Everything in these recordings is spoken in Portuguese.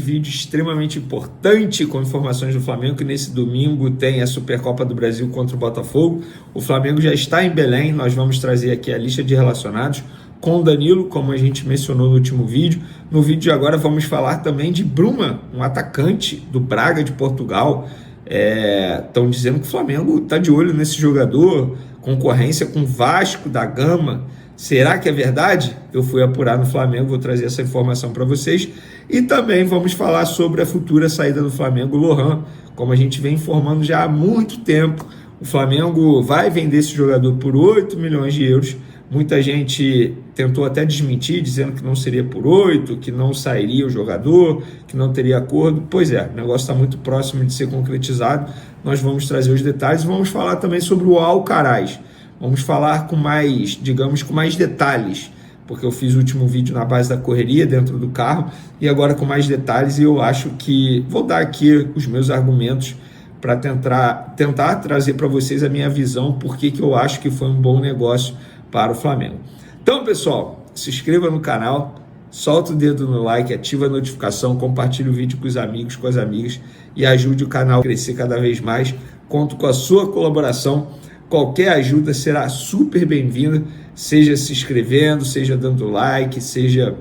Vídeo extremamente importante com informações do Flamengo, que nesse domingo tem a Supercopa do Brasil contra o Botafogo. O Flamengo já está em Belém, nós vamos trazer aqui a lista de relacionados com o Danilo, como a gente mencionou no último vídeo. No vídeo de agora vamos falar também de Bruma, um atacante do Braga de Portugal. Estão dizendo que o Flamengo está de olho nesse jogador, concorrência com Vasco da Gama. Será que é verdade? Eu fui apurar no Flamengo, vou trazer essa informação para vocês. E também vamos falar sobre a futura saída do Flamengo, Lohan. Como a gente vem informando já há muito tempo, o Flamengo vai vender esse jogador por 8 milhões de euros. Muita gente tentou até desmentir, dizendo que não seria por 8, que não sairia o jogador, que não teria acordo. Pois é, o negócio está muito próximo de ser concretizado. Nós vamos trazer os detalhes. Vamos falar também sobre o Alcaraz. Vamos falar com mais, digamos, com mais detalhes, porque eu fiz o último vídeo na base da correria, dentro do carro, e agora com mais detalhes, e eu acho que vou dar aqui os meus argumentos para tentar trazer para vocês a minha visão, porque que eu acho que foi um bom negócio para o Flamengo. Então, pessoal, se inscreva no canal, solta o dedo no like, ativa a notificação, compartilhe o vídeo com os amigos, com as amigas, e ajude o canal a crescer cada vez mais. Conto com a sua colaboração. Qualquer ajuda será super bem-vinda, seja se inscrevendo, seja dando like, seja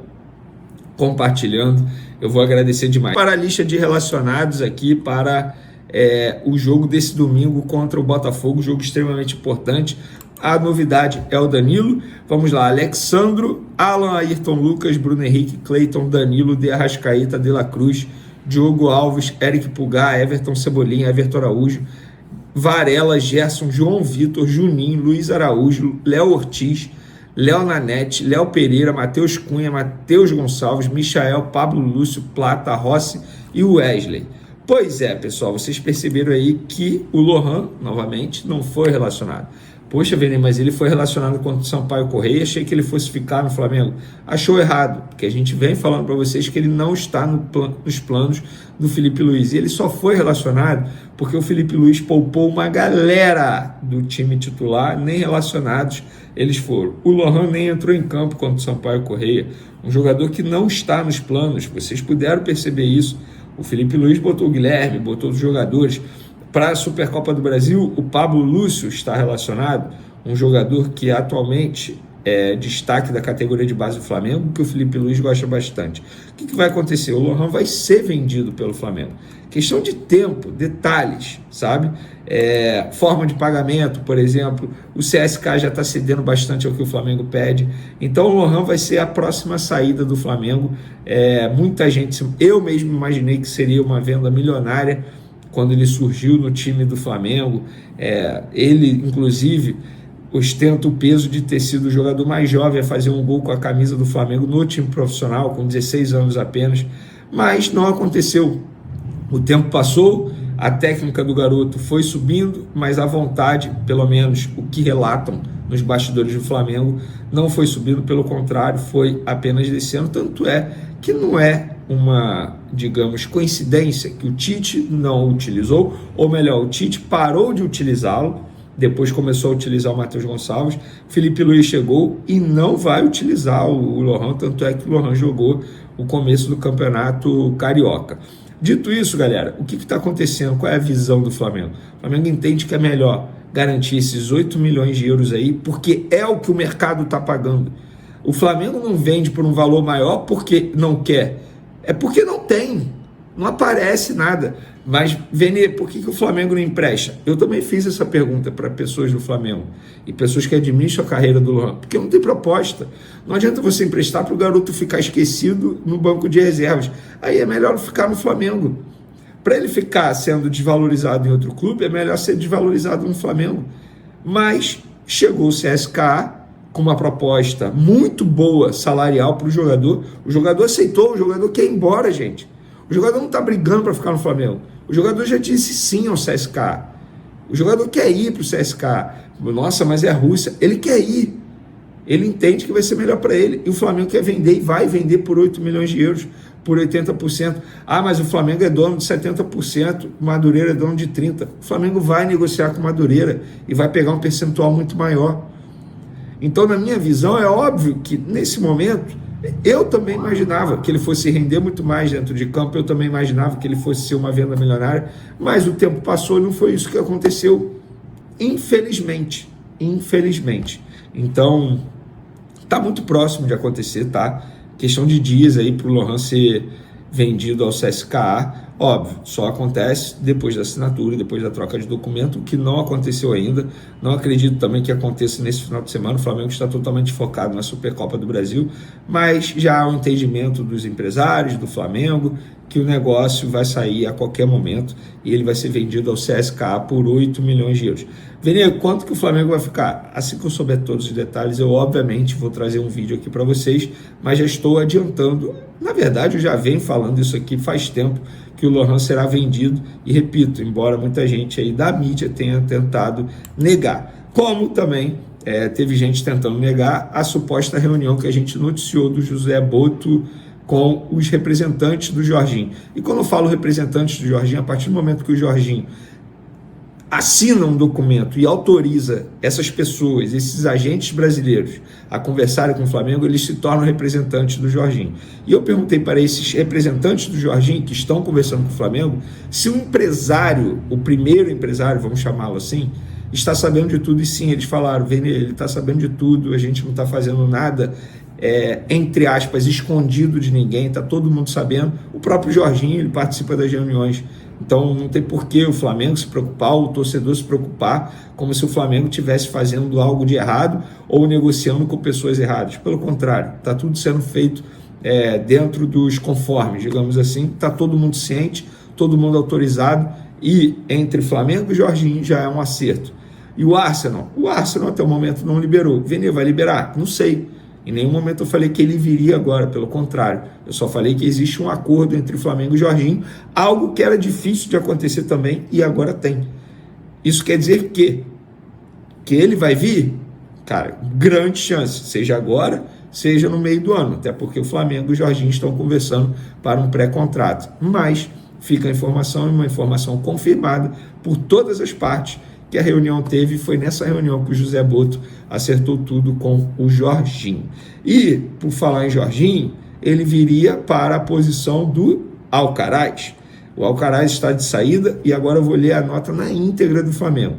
compartilhando. Eu vou agradecer demais. Para a lista de relacionados aqui para o jogo desse domingo contra o Botafogo, jogo extremamente importante. A novidade é o Danilo. Vamos lá, Alexandro, Alan, Ayrton Lucas, Bruno Henrique, Cleiton, Danilo, De Arrascaeta, De La Cruz, Diogo Alves, Eric Pulgar, Everton Cebolinha, Everton Araújo, Varela, Gerson, João Vitor, Juninho, Luiz Araújo, Léo Ortiz, Léo Nanete, Léo Pereira, Matheus Cunha, Matheus Gonçalves, Michael, Pablo Lúcio, Plata, Rossi e Wesley. Pois é, pessoal, vocês perceberam aí que o Lohan, novamente, não foi relacionado. Poxa, Vene, mas ele foi relacionado contra o Sampaio Corrêa, achei que ele fosse ficar no Flamengo. Achou errado, porque a gente vem falando para vocês que ele não está nos planos do Felipe Luiz. E ele só foi relacionado porque o Felipe Luiz poupou uma galera do time titular, nem relacionados eles foram. O Lohan nem entrou em campo contra o Sampaio Corrêa, um jogador que não está nos planos, vocês puderam perceber isso. O Felipe Luiz botou o Guilherme, botou os jogadores. Para a Supercopa do Brasil, o Pablo Lúcio está relacionado, um jogador que atualmente é destaque da categoria de base do Flamengo, que o Felipe Luiz gosta bastante. O que vai acontecer? O Lohan vai ser vendido pelo Flamengo. Questão de tempo, detalhes, sabe? Forma de pagamento, por exemplo, o CSK já está cedendo bastante ao que o Flamengo pede. Então o Lohan vai ser a próxima saída do Flamengo. Muita gente, eu mesmo imaginei que seria uma venda milionária, quando ele surgiu no time do Flamengo. Ele, inclusive, ostenta o peso de ter sido o jogador mais jovem a fazer um gol com a camisa do Flamengo no time profissional, com 16 anos apenas, mas não aconteceu. O tempo passou, a técnica do garoto foi subindo, mas a vontade, pelo menos o que relatam nos bastidores do Flamengo, não foi subindo, pelo contrário, foi apenas descendo. Tanto é que não é uma, digamos, coincidência que o Tite não o utilizou, ou melhor, o Tite parou de utilizá-lo, depois começou a utilizar o Matheus Gonçalves, Felipe Luiz chegou e não vai utilizar o Lohan, tanto é que o Lohan jogou o começo do Campeonato Carioca. Dito isso, galera, o que está acontecendo? Qual é a visão do Flamengo? O Flamengo entende que é melhor garantir esses 8 milhões de euros aí, porque é o que o mercado está pagando. O Flamengo não vende por um valor maior porque não quer, é porque não tem, não aparece nada. Mas, Vene, por que o Flamengo não empresta? Eu também fiz essa pergunta para pessoas do Flamengo e pessoas que administram a carreira do Lohan, porque não tem proposta. Não adianta você emprestar para o garoto ficar esquecido no banco de reservas. Aí é melhor ficar no Flamengo. Para ele ficar sendo desvalorizado em outro clube, é melhor ser desvalorizado no Flamengo. Mas chegou o CSK com uma proposta muito boa salarial para o jogador aceitou, o jogador quer ir embora, gente. O jogador não está brigando para ficar no Flamengo. O jogador já disse sim ao CSK. O jogador quer ir para o CSK. Nossa, mas é a Rússia. Ele quer ir. Ele entende que vai ser melhor para ele. E o Flamengo quer vender e vai vender por 8 milhões de euros, por 80%. Ah, mas o Flamengo é dono de 70%, o Madureira é dono de 30%. O Flamengo vai negociar com o Madureira e vai pegar um percentual muito maior. Então, na minha visão, é óbvio que, nesse momento, Eu também imaginava que ele fosse render muito mais dentro de campo, eu também imaginava que ele fosse ser uma venda milionária, mas o tempo passou e não foi isso que aconteceu, infelizmente. Infelizmente. Então, tá muito próximo de acontecer, tá? Questão de dias aí para o Lohan ser vendido ao CSKA. Óbvio, só acontece depois da assinatura, depois da troca de documento, o que não aconteceu ainda. Não acredito também que aconteça nesse final de semana. O Flamengo está totalmente focado na Supercopa do Brasil, mas já há um entendimento dos empresários do Flamengo que o negócio vai sair a qualquer momento e ele vai ser vendido ao CSKA por 8 milhões de euros. Vene, quanto que o Flamengo vai ficar? Assim que eu souber todos os detalhes, eu obviamente vou trazer um vídeo aqui para vocês, mas já estou adiantando. Na verdade, eu já venho falando isso aqui faz tempo, que o Lohan será vendido, e repito, embora muita gente aí da mídia tenha tentado negar. Como também teve gente tentando negar a suposta reunião que a gente noticiou do José Boto com os representantes do Jorginho. E quando eu falo representantes do Jorginho, a partir do momento que o Jorginho assina um documento e autoriza essas pessoas, esses agentes brasileiros, a conversarem com o Flamengo, eles se tornam representantes do Jorginho. E eu perguntei para esses representantes do Jorginho que estão conversando com o Flamengo, se o empresário, o primeiro empresário, vamos chamá-lo assim, está sabendo de tudo. E sim, eles falaram, Vene, ele está sabendo de tudo, a gente não está fazendo nada, entre aspas, escondido de ninguém, está todo mundo sabendo. O próprio Jorginho, ele participa das reuniões. Então não tem por que o Flamengo se preocupar, o torcedor se preocupar, como se o Flamengo estivesse fazendo algo de errado ou negociando com pessoas erradas. Pelo contrário, está tudo sendo feito dentro dos conformes, digamos assim. Está todo mundo ciente, todo mundo autorizado, e entre Flamengo e Jorginho já é um acerto. E o Arsenal até o momento não liberou. Vene, vai liberar? Não sei. Em nenhum momento eu falei que ele viria agora, pelo contrário. Eu só falei que existe um acordo entre o Flamengo e o Jorginho, algo que era difícil de acontecer também e agora tem. Isso quer dizer que ele vai vir? Cara, grande chance, seja agora, seja no meio do ano, até porque o Flamengo e o Jorginho estão conversando para um pré-contrato. Mas fica a informação, uma informação confirmada por todas as partes, que a reunião teve, foi nessa reunião que o José Boto acertou tudo com o Jorginho. E, por falar em Jorginho, ele viria para a posição do Alcaraz. O Alcaraz está de saída e agora eu vou ler a nota na íntegra do Flamengo.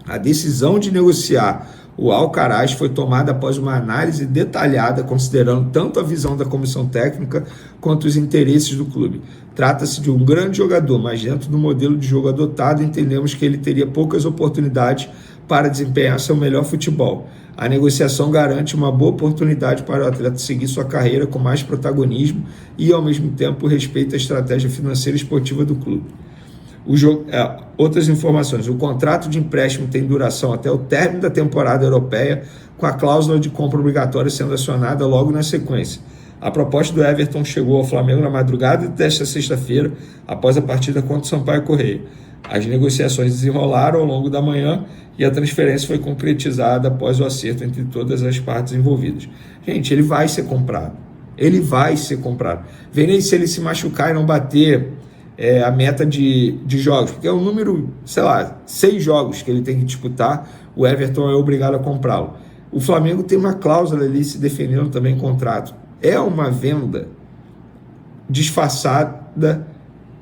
A decisão de negociar o Alcaraz foi tomada após uma análise detalhada, considerando tanto a visão da comissão técnica quanto os interesses do clube. Trata-se de um grande jogador, mas dentro do modelo de jogo adotado, entendemos que ele teria poucas oportunidades para desempenhar seu melhor futebol. A negociação garante uma boa oportunidade para o atleta seguir sua carreira com mais protagonismo e, ao mesmo tempo, respeita a estratégia financeira e esportiva do clube. Outras informações: o contrato de empréstimo tem duração até o término da temporada europeia, com a cláusula de compra obrigatória sendo acionada logo na sequência. A proposta do Everton chegou ao Flamengo na madrugada desta sexta-feira, após a partida contra o Sampaio Corrêa. As negociações desenrolaram ao longo da manhã e a transferência foi concretizada após o acerto entre todas as partes envolvidas. Gente, ele vai ser comprado. Ele vai ser comprado. Vem, se ele se machucar e não bater a meta de jogos, porque é um número, 6 jogos que ele tem que disputar, o Everton é obrigado a comprá-lo. O Flamengo tem uma cláusula ali se defendendo também em contrato. É uma venda disfarçada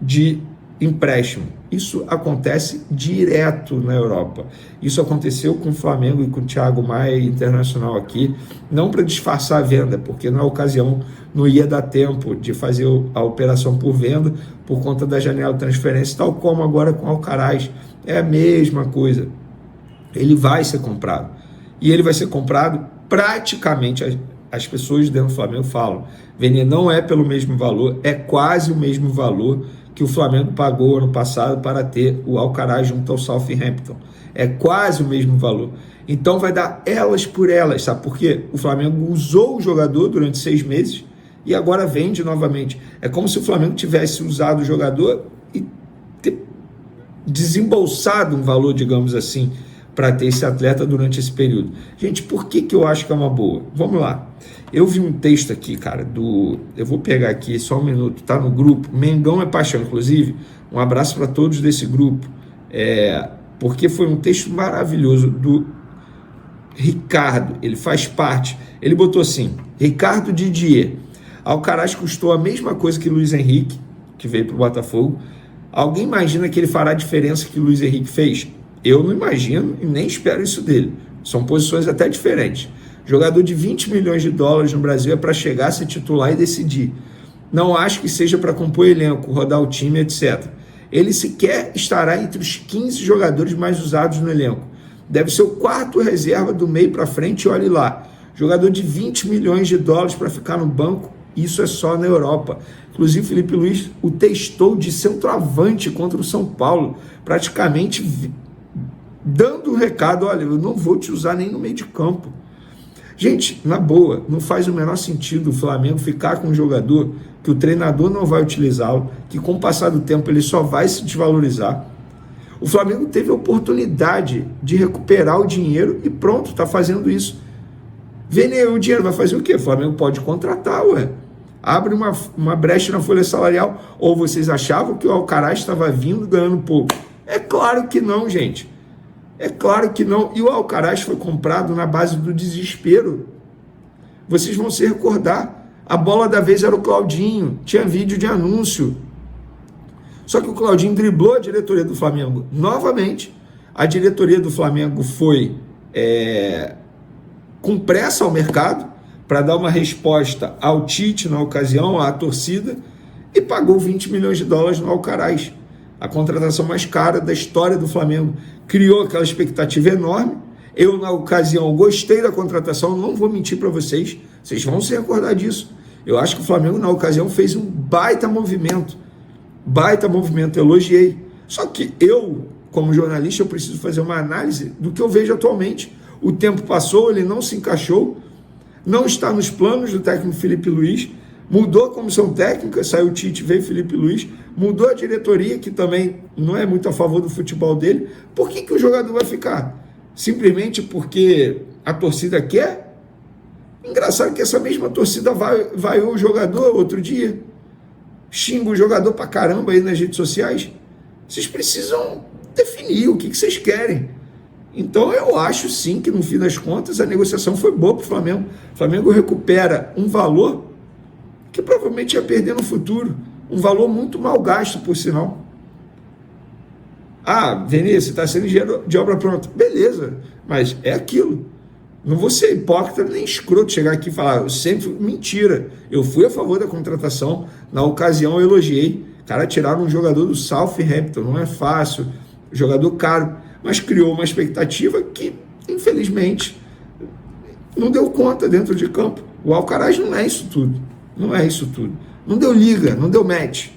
de empréstimo. Isso acontece direto na Europa. Isso aconteceu com o Flamengo e com o Thiago Maia Internacional aqui, não para disfarçar a venda, porque na ocasião não ia dar tempo de fazer a operação por venda por conta da janela de transferência, tal como agora com o Alcaraz. É a mesma coisa. Ele vai ser comprado. E ele vai ser comprado praticamente, as pessoas dentro do Flamengo falam, Vene, não é pelo mesmo valor, é quase o mesmo valor que o Flamengo pagou ano passado para ter o Alcaraz junto ao Southampton. É quase o mesmo valor. Então vai dar elas por elas, sabe por quê? O Flamengo usou o jogador durante 6 meses e agora vende novamente. É como se o Flamengo tivesse usado o jogador e ter desembolsado um valor, digamos assim, para ter esse atleta durante esse período. Gente, por que eu acho que é uma boa? Vamos lá. Eu vi um texto aqui, cara, eu vou pegar aqui só um minuto, tá no grupo, Mengão é Paixão, inclusive, um abraço para todos desse grupo, porque foi um texto maravilhoso do Ricardo, ele faz parte, ele botou assim, Ricardo Didier. Alcaraz custou a mesma coisa que Luiz Henrique, que veio para o Botafogo. Alguém imagina que ele fará a diferença que Luiz Henrique fez? Eu não imagino e nem espero isso dele. São posições até diferentes. Jogador de 20 milhões de dólares no Brasil é para chegar, ser titular e decidir. Não acho que seja para compor elenco, rodar o time, etc. Ele sequer estará entre os 15 jogadores mais usados no elenco. Deve ser o quarto reserva do meio para frente e olhe lá. Jogador de 20 milhões de dólares para ficar no banco, isso é só na Europa. Inclusive, Felipe Luiz o testou de centroavante contra o São Paulo, praticamente dando um recado, olha, eu não vou te usar nem no meio de campo. Gente, na boa, não faz o menor sentido o Flamengo ficar com um jogador que o treinador não vai utilizá-lo, que com o passar do tempo ele só vai se desvalorizar. O Flamengo teve a oportunidade de recuperar o dinheiro e pronto, está fazendo isso. Vene, o dinheiro vai fazer o quê? O Flamengo pode contratar, ué. Abre uma brecha na folha salarial. Ou vocês achavam que o Alcaraz estava vindo ganhando pouco? É claro que não, gente. É claro que não. E o Alcaraz foi comprado na base do desespero. Vocês vão se recordar. A bola da vez era o Claudinho. Tinha vídeo de anúncio. Só que o Claudinho driblou a diretoria do Flamengo novamente. A diretoria do Flamengo foi com pressa ao mercado para dar uma resposta ao Tite na ocasião, à torcida, e pagou 20 milhões de dólares no Alcaraz. A contratação mais cara da história do Flamengo. Criou aquela expectativa enorme. Eu, na ocasião, gostei da contratação, não vou mentir para vocês, vocês vão se recordar disso. Eu acho que o Flamengo, na ocasião, fez um baita movimento, elogiei. Só que eu, como jornalista, eu preciso fazer uma análise do que eu vejo atualmente. O tempo passou, ele não se encaixou, não está nos planos do técnico Felipe Luiz, mudou a comissão técnica, saiu o Tite, veio Felipe Luiz, mudou a diretoria, que também não é muito a favor do futebol dele. Por que o jogador vai ficar? Simplesmente porque a torcida quer? Engraçado que essa mesma torcida vai o jogador outro dia, xinga o jogador pra caramba aí nas redes sociais. Vocês precisam definir o que vocês querem. Então eu acho sim que no fim das contas a negociação foi boa para o Flamengo. O Flamengo recupera um valor que provavelmente ia perder no futuro. Um valor muito mal gasto, por sinal. Ah, Vinícius, está sendo engenheiro de obra pronta. Beleza, mas é aquilo. Não vou ser hipócrita nem escroto chegar aqui e falar, eu sempre fui mentira. Eu fui a favor da contratação, na ocasião eu elogiei. Cara, tiraram um jogador do Southampton, não é fácil, jogador caro, mas criou uma expectativa que, infelizmente, não deu conta dentro de campo. O Alcaraz não é isso tudo. Não é isso tudo. Não deu liga, não deu match.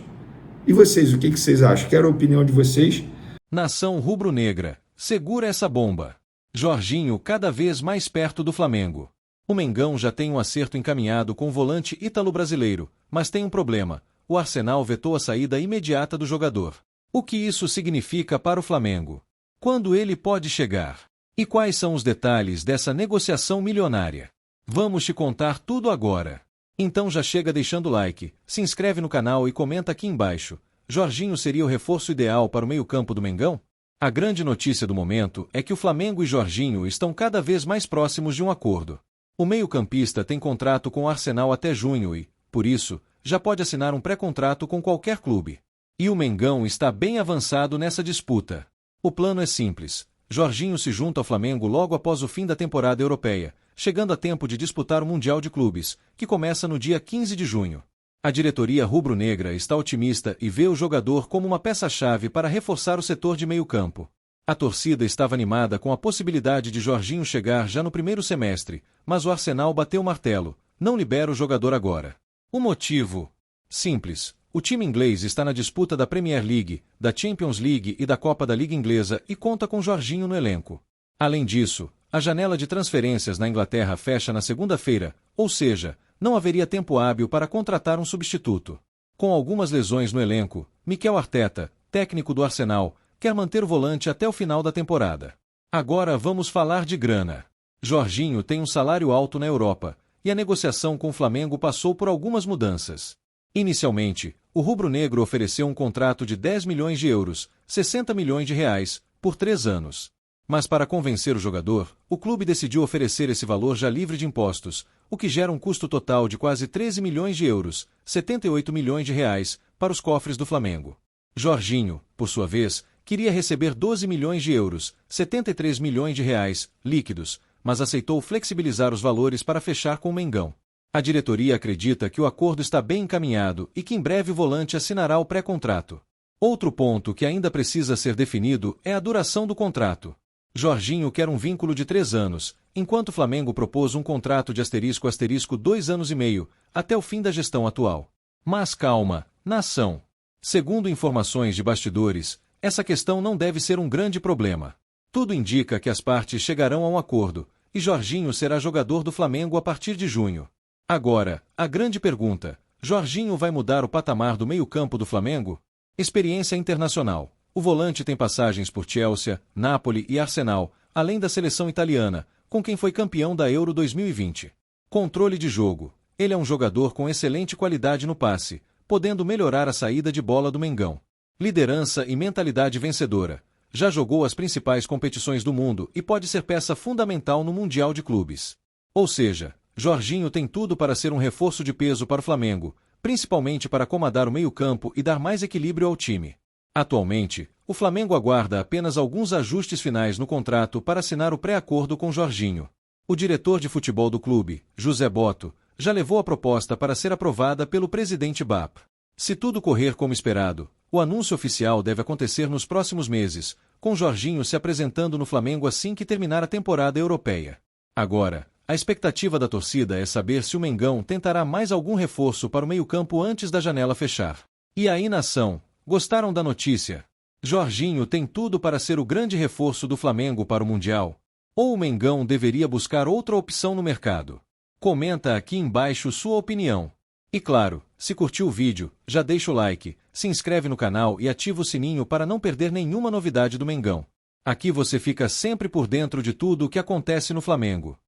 E vocês, o que vocês acham? Quero a opinião de vocês. Nação rubro-negra, segura essa bomba. Jorginho cada vez mais perto do Flamengo. O Mengão já tem um acerto encaminhado com o volante ítalo-brasileiro, mas tem um problema. O Arsenal vetou a saída imediata do jogador. O que isso significa para o Flamengo? Quando ele pode chegar? E quais são os detalhes dessa negociação milionária? Vamos te contar tudo agora. Então já chega deixando o like, se inscreve no canal e comenta aqui embaixo. Jorginho seria o reforço ideal para o meio-campo do Mengão? A grande notícia do momento é que o Flamengo e Jorginho estão cada vez mais próximos de um acordo. O meio-campista tem contrato com o Arsenal até junho e, por isso, já pode assinar um pré-contrato com qualquer clube. E o Mengão está bem avançado nessa disputa. O plano é simples. Jorginho se junta ao Flamengo logo após o fim da temporada europeia, chegando a tempo de disputar o Mundial de Clubes, que começa no dia 15 de junho. A diretoria rubro-negra está otimista e vê o jogador como uma peça-chave para reforçar o setor de meio-campo. A torcida estava animada com a possibilidade de Jorginho chegar já no primeiro semestre, mas o Arsenal bateu o martelo, não libera o jogador agora. O motivo? Simples. O time inglês está na disputa da Premier League, da Champions League e da Copa da Liga Inglesa e conta com Jorginho no elenco. Além disso, a janela de transferências na Inglaterra fecha na segunda-feira, ou seja, não haveria tempo hábil para contratar um substituto. Com algumas lesões no elenco, Mikel Arteta, técnico do Arsenal, quer manter o volante até o final da temporada. Agora vamos falar de grana. Jorginho tem um salário alto na Europa, e a negociação com o Flamengo passou por algumas mudanças. Inicialmente, o rubro-negro ofereceu um contrato de 10 milhões de euros, 60 milhões de reais, por 3 anos. Mas para convencer o jogador, o clube decidiu oferecer esse valor já livre de impostos, o que gera um custo total de quase 13 milhões de euros, 78 milhões de reais, para os cofres do Flamengo. Jorginho, por sua vez, queria receber 12 milhões de euros, 73 milhões de reais, líquidos, mas aceitou flexibilizar os valores para fechar com o Mengão. A diretoria acredita que o acordo está bem encaminhado e que em breve o volante assinará o pré-contrato. Outro ponto que ainda precisa ser definido é a duração do contrato. Jorginho quer um vínculo de 3 anos, enquanto o Flamengo propôs um contrato de ** 2 anos e meio, até o fim da gestão atual. Mas calma, nação! Segundo informações de bastidores, essa questão não deve ser um grande problema. Tudo indica que as partes chegarão a um acordo, e Jorginho será jogador do Flamengo a partir de junho. Agora, a grande pergunta: Jorginho vai mudar o patamar do meio-campo do Flamengo? Experiência internacional. O volante tem passagens por Chelsea, Napoli e Arsenal, além da seleção italiana, com quem foi campeão da Euro 2020. Controle de jogo. Ele é um jogador com excelente qualidade no passe, podendo melhorar a saída de bola do Mengão. Liderança e mentalidade vencedora. Já jogou as principais competições do mundo e pode ser peça fundamental no Mundial de Clubes. Ou seja, Jorginho tem tudo para ser um reforço de peso para o Flamengo, principalmente para acomodar o meio-campo e dar mais equilíbrio ao time. Atualmente, o Flamengo aguarda apenas alguns ajustes finais no contrato para assinar o pré-acordo com Jorginho. O diretor de futebol do clube, José Botto, já levou a proposta para ser aprovada pelo presidente BAP. Se tudo correr como esperado, o anúncio oficial deve acontecer nos próximos meses, com Jorginho se apresentando no Flamengo assim que terminar a temporada europeia. Agora, a expectativa da torcida é saber se o Mengão tentará mais algum reforço para o meio-campo antes da janela fechar. E aí, nação, gostaram da notícia? Jorginho tem tudo para ser o grande reforço do Flamengo para o Mundial? Ou o Mengão deveria buscar outra opção no mercado? Comenta aqui embaixo sua opinião. E claro, se curtiu o vídeo, já deixa o like, se inscreve no canal e ativa o sininho para não perder nenhuma novidade do Mengão. Aqui você fica sempre por dentro de tudo o que acontece no Flamengo.